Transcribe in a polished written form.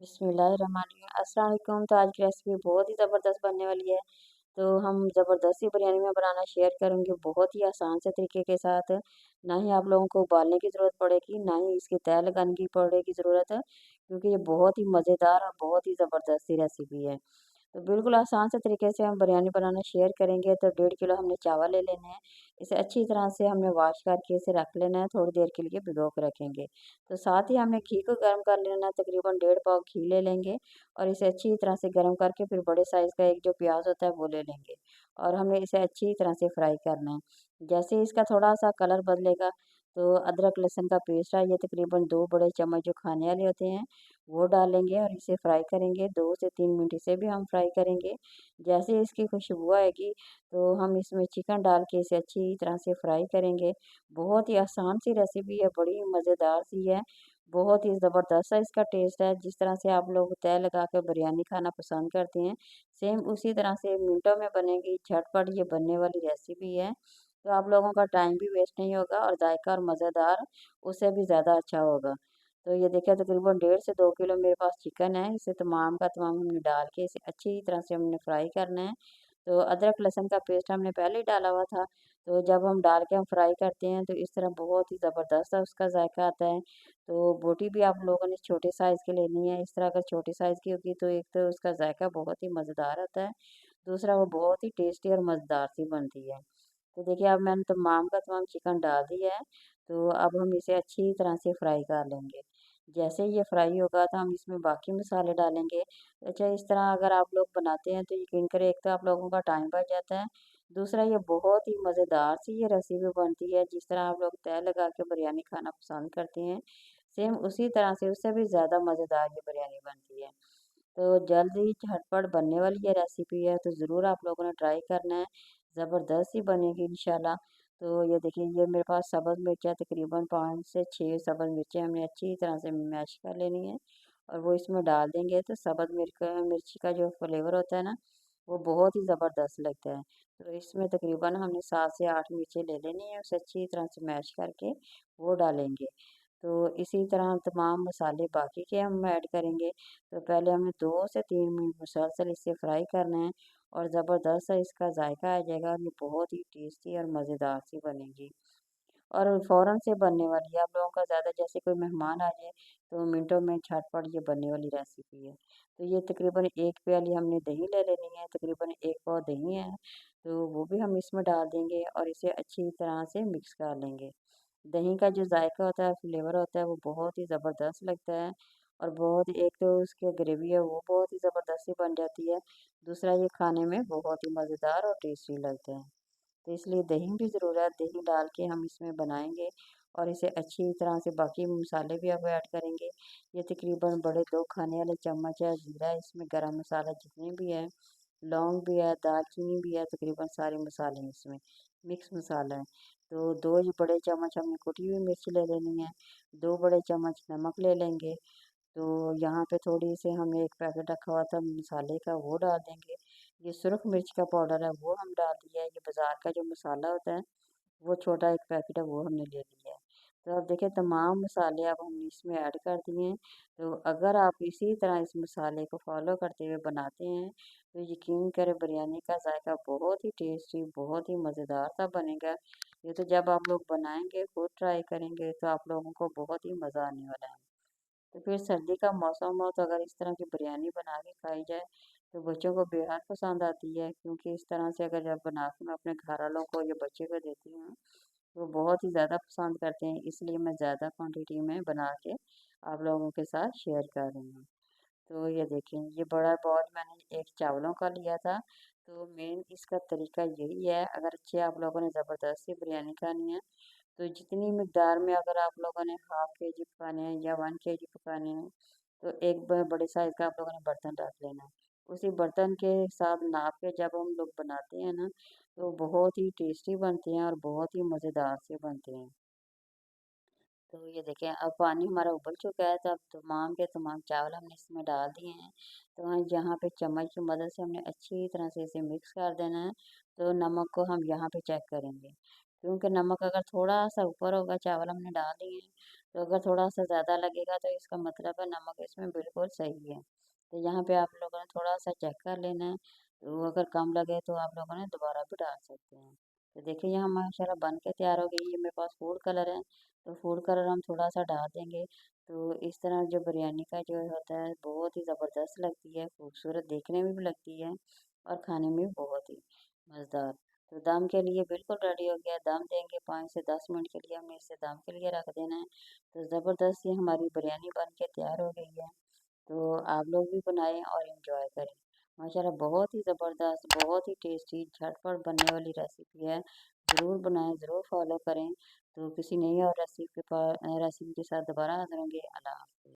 बिस्मिल्लाहिर्रहमानिर्रहीम। अस्सलाम वालेकुम। तो आज की रेसिपी बहुत ही ज़बरदस्त बनने वाली है। तो हम ज़बरदस्ती बिरयानी में बनाना शेयर करेंगे बहुत ही आसान से तरीके के साथ। ना ही आप लोगों को उबालने की ज़रूरत पड़ेगी, ना ही इसकी तह लगाने की पड़ेगी ज़रूरत है, क्योंकि ये बहुत ही मज़ेदार और बहुत ही ज़बरदस्ती रेसिपी है। तो बिल्कुल आसान से तरीके से हम बिरयानी बनाना शेयर करेंगे। तो 1.5 किलो हमने चावल ले लेने हैं। इसे अच्छी तरह से हमने वॉश करके इसे रख लेना है, थोड़ी देर के लिए भिगो के रखेंगे। तो साथ ही हमने घी को गर्म कर लेना है, तकरीबन 1.5 पाव घी ले लेंगे और इसे अच्छी तरह से गर्म करके फिर बड़े साइज़ का एक जो प्याज होता है वो ले लेंगे और हमें इसे अच्छी तरह से फ्राई करना है। जैसे ही इसका थोड़ा-सा कलर बदलेगा, तो अदरक लहसुन का पेस्ट है, ये तकरीबन 2 बड़े चम्मच जो खाने वाले होते हैं, वो डालेंगे और इसे फ्राई करेंगे। 2 से 3 मिनट इसे भी हम फ्राई करेंगे। जैसे ही इसकी खुशबू आएगी, तो हम इसमें चिकन डाल के इसे अच्छी तरह से फ्राई करेंगे। बहुत ही आसान सी रेसिपी है, बड़ी मज़ेदार सी है, बहुत ही ज़बरदस्त सा इसका टेस्ट है। जिस तरह से आप लोग तह लगा के बिरयानी खाना पसंद करते हैं, सेम उसी तरह से मिनटों में बनेगी, झटपट ये बनने वाली रेसिपी है। तो आप लोगों का टाइम भी वेस्ट नहीं होगा और जायका और मज़ेदार उससे भी ज़्यादा अच्छा होगा। तो ये देखिए तकरीबन 1.5 से 2 किलो मेरे पास चिकन है, इसे तमाम का तमाम हमने डाल के इसे अच्छी तरह से हमने फ्राई करना है। तो अदरक लहसुन का पेस्ट हमने पहले ही डाला हुआ था, तो जब हम डाल के हम फ्राई करते हैं तो इस तरह बहुत ही ज़बरदस्त सा उसका जायका आता है। तो बोटी भी आप लोगों ने छोटे साइज़ की लेनी है, इस तरह अगर छोटी साइज़ की होगी तो एक तो उसका जायका बहुत ही मज़ेदार आता है, दूसरा वो बहुत ही टेस्टी और मज़ेदार सी बनती है। तो देखिए अब मैंने तमाम का तमाम चिकन डाल दिया है, तो अब हम इसे अच्छी तरह से फ्राई कर लेंगे। जैसे ही ये फ्राई होगा तो हम इसमें बाकी मसाले डालेंगे। अच्छा इस तरह अगर आप लोग बनाते हैं तो यकीन करें एक तो आप लोगों का टाइम बच जाता है, दूसरा ये बहुत ही मज़ेदार सी ये रेसिपी बनती है। जिस तरह आप लोग तह लगा के बिरयानी खाना पसंद करते हैं, सेम उसी तरह से उससे भी ज़्यादा मज़ेदार ये बिरयानी बनती है। तो जल्द ही झटपट बनने वाली ये रेसिपी है, तो ज़रूर आप लोगों ने ट्राई करना है, ज़बरदस्त ही बनेगी इंशाल्लाह। तो ये देखिए ये मेरे पास सब्ज़ मिर्च है, तकरीबन 5 से 6 सब्ज़ मिर्चें हमने अच्छी तरह से मैश कर लेनी है और वो इसमें डाल देंगे तो सब्ज़ मिर्ची का जो फ्लेवर होता है ना, वो बहुत ही ज़बरदस्त लगता है। तो इसमें तकरीबन हमने 7 से 8 मिर्चें ले लेनी है, उसे अच्छी तरह से मैश करके वो डालेंगे। तो इसी तरह तमाम मसाले बाकी के हम ऐड करेंगे। तो पहले हमें 2 से 3 मिनट मुसलसल इसे फ्राई करना है और ज़बरदस्त सा इसका जायका आ जाएगा और ये बहुत ही टेस्टी और मज़ेदार सी बनेगी। और फ़ौरन से बनने वाली है, आप लोगों का ज़्यादा जैसे कोई मेहमान आ जाए, तो मिनटों में झटपट ये बनने वाली रेसिपी है। तो ये तकरीबन 1 प्याली हमने दही ले लेनी है, तकरीबन 1 पाव दही है, तो वो भी हम इसमें डाल देंगे और इसे अच्छी तरह से मिक्स कर लेंगे। दही का जो जायका होता है, फ्लेवर होता है, वो बहुत ही ज़बरदस्त लगता है और बहुत एक तो उसकी ग्रेवी है, वो बहुत ही ज़बरदस्त सी बन जाती है। दूसरा ये खाने में बहुत ही मज़ेदार और टेस्टी लगता है। तो इसलिए दही की ज़रूरत, दही डाल के हम इसमें बनाएँगे और इसे अच्छी तरह से बाकी मसाले भी अब ऐड करेंगे। ये तकरीबन बड़े 2 खाने वाले चम्मच है ज़ीरा है, इसमें गरम मसाला जितने भी हैं, लौंग भी है, दालचीनी भी है, तकरीबन सारे मसाले हैं इसमें, मिक्स मसाला है। तो 2 ये बड़े चम्मच हमने कुटी हुई मिर्च ले लेनी है, 2 बड़े चम्मच नमक ले लेंगे। तो यहाँ पे थोड़ी-सी हमने एक पैकेट रखा हुआ था मसाले का, वो डाल देंगे। ये सुरख मिर्च का पाउडर है, वो हम डाल दिया है। ये बाज़ार का जो मसाला होता है, वो छोटा एक पैकेट है, वो हमने ले लिया है। तो अब देखिए तमाम मसाले अब हमने इसमें ऐड कर दिए हैं। तो अगर आप इसी तरह इस मसाले को फ़ॉलो करते हुए बनाते हैं, तो यकीन करें बिरयानी का ज़ायका बहुत ही टेस्टी, बहुत ही मज़ेदार सा बनेगा। ये तो जब आप लोग बनाएँगे, खुद ट्राई करेंगे, तो आप लोगों को बहुत ही मज़ा आने वाला है। तो फिर सर्दी का मौसम हो तो अगर इस तरह की बिरयानी बना के खाई जाए तो बच्चों को बेहद पसंद आती है, क्योंकि इस तरह से अगर जब बना के मैं अपने घर वालों को या बच्चे को देती हूँ तो बहुत ही ज़्यादा पसंद करते हैं, इसलिए मैं ज़्यादा क्वांटिटी में बना के आप लोगों के साथ शेयर कर रही हूँ। तो ये देखें ये बड़ा बाउल मैंने एक चावलों का लिया था। तो मेन इसका तरीका यही है, अगर अच्छे आप लोगों ने ज़बरदस्त सी बिरयानी खानी है तो जितनी मिकदार में अगर आप लोगों ने हाफ़ केजी पकाने हैं या 1 केजी पकाने हैं, तो एक बड़े साइज़ का आप लोगों ने बर्तन रख लेना है। उसी बर्तन के साथ नाप के जब हम लोग बनाते हैं ना, तो बहुत ही टेस्टी बनते हैं और बहुत ही मज़ेदार से बनते हैं। तो ये देखें अब पानी हमारा उबल चुका है, तो अब तमाम के तमाम चावल हमने इसमें डाल दिए हैं। तो यहाँ पे चम्मच की मदद से हमने अच्छी तरह से इसे मिक्स कर देना है। तो नमक को हम यहाँ पे चेक करेंगे, क्योंकि नमक अगर थोड़ा सा ऊपर होगा, चावल हमने डाल दिए हैं, तो अगर थोड़ा-सा ज़्यादा लगेगा तो इसका मतलब है नमक इसमें बिल्कुल सही है। तो यहाँ पे आप लोगों ने थोड़ा-सा चेक कर लेना है, तो अगर कम लगे तो आप लोगों ने दोबारा भी डाल सकते हैं। तो देखिए यहाँ माशाल्लाह बन के तैयार हो गई है, मेरे पास फूड कलर है, तो फूड कलर हम थोड़ा-सा डाल देंगे। तो इस तरह जो बिरयानी का जो होता है बहुत ही ज़बरदस्त लगती है, खूबसूरत देखने में भी लगती है और खाने में भी बहुत ही मज़ेदार। तो दम के लिए बिल्कुल रेडी हो गया, दम देंगे 5 से 10 मिनट के लिए हमने इसे दम के लिए रख देना है। तो ज़बरदस्त ये हमारी बिरयानी बन के तैयार हो गई है। तो आप लोग भी बनाएं और एंजॉय करें। माशाल्लाह बहुत ही ज़बरदस्त, बहुत ही टेस्टी, झटपट बनने वाली रेसिपी है। ज़रूर बनाएं, ज़रूर फॉलो करें। तो किसी नई और रेसिपी के साथ दोबारा हाज़िर होंगे। अल्लाह हाफ़िज़।